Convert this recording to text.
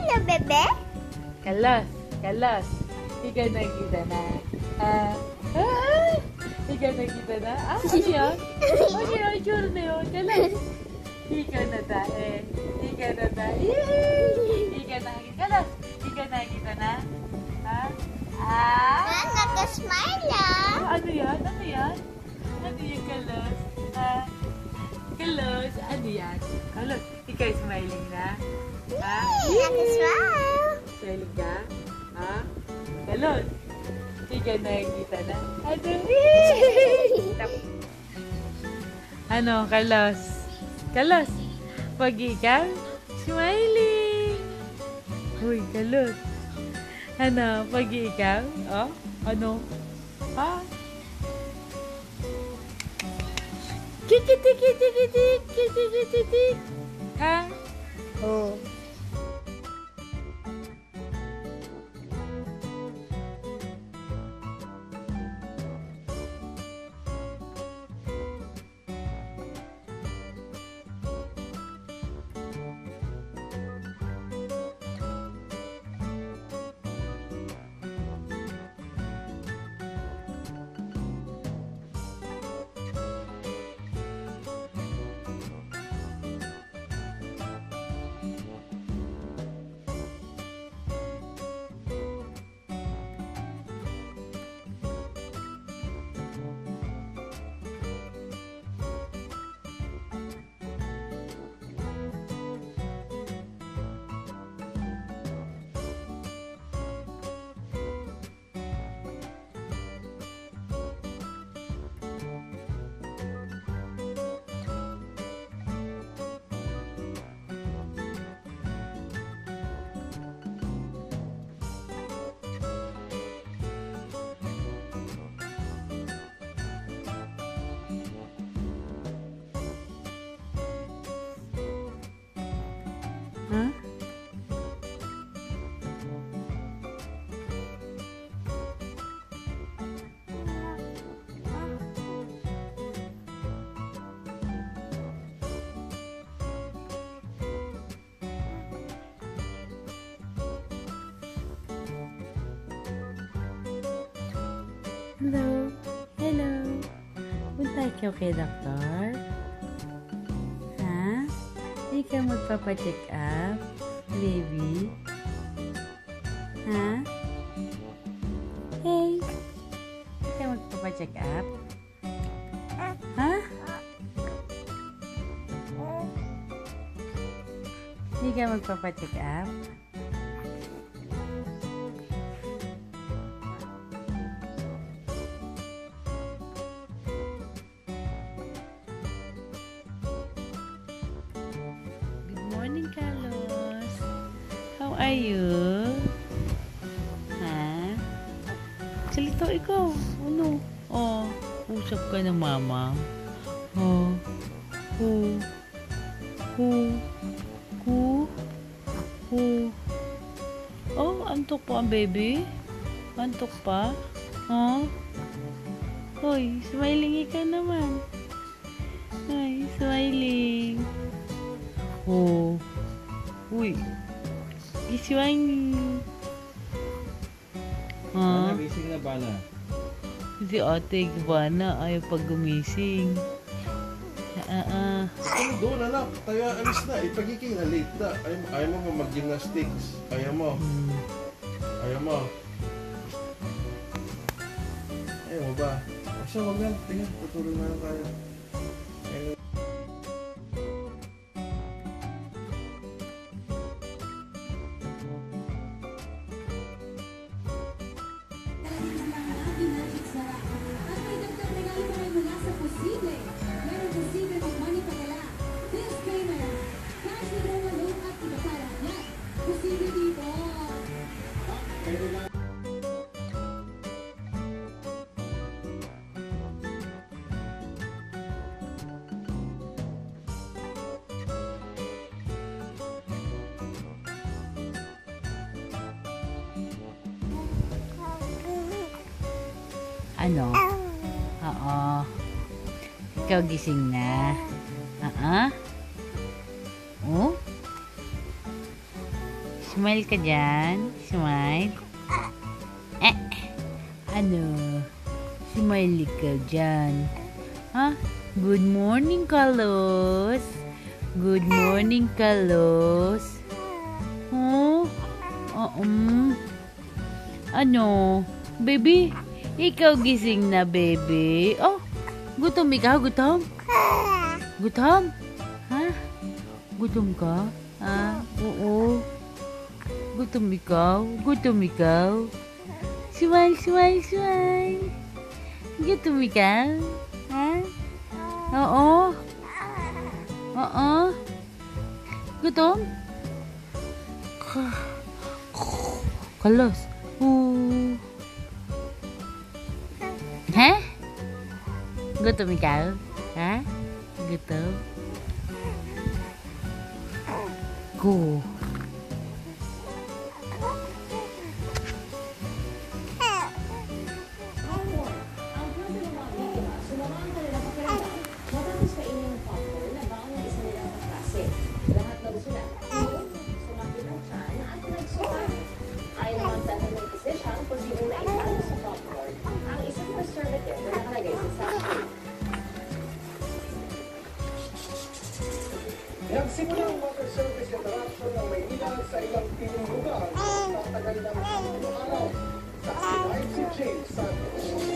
Hello, bebe. Kalos, kalos. Ikaw nakita na. Ikaw nakita na. Ano yun? Ano yun? Sure na yun. Kalos. Ikaw na tae. Ikaw na tae. Ikaw na nakita. Kalos. Ikaw nakita na. Naka-smile ah. Ano yan? Ano yan? Ano yan, Kalos? Kalos, ano yan? Kalos, ikaw smiling na? Naka-smile. Smiling ka? Kalos, ikaw nakikita na? Ano, Kalos? Kalos, pag ikaw, smiling. Uy, Kalos. Ano, pag ikaw? Ano? Kikitik. Oh. Hello. Hello. Punta ikaw kay doktor? Hindi ka magpapacheck up, baby? Hey. Hindi ka magpapacheck up? Hindi ka magpapacheck up? Morning, Carlos. How are you? Salita ikaw. Ano? Usap ka na mama. Antok pa ang baby? Antok pa? Hoy, smiling ka naman. Ay, smiling. Uy. Giswang. Nagising na ba na? Si ate Gibana ayaw pag gumising. Ano doon anak? Kaya alis na. Ipagiging na late na. Ayaw mo mag-gymnastics. Ayaw mo. Ayaw mo. Ayaw mo ba? Asa, wag na. Tingnan, tutulong na lang tayo. Ano? Oo. Ikaw gising na. Smile ka dyan. Smile. Ano? Smile ka dyan. Ha? Good morning, Carlos. Good morning, Carlos. Oh? Ano? Baby? Ikaw gising na, baby. Oh, gutom ikaw? Gutom? Gutom? Ha? Gutom ka? Ha? Oo. Gutom ikaw? Gutom ikaw? Smile, smile, smile. Gutom ikaw? Ha? Oo. Oo. Gutom? Kalos. Ha? Gutom ikaw? Ha? Gutom? Go. Nagsimula ang water service interruption ng Maynila sa ilang piling lugar sa tagal ng 10 araw. Sa live si James Santos.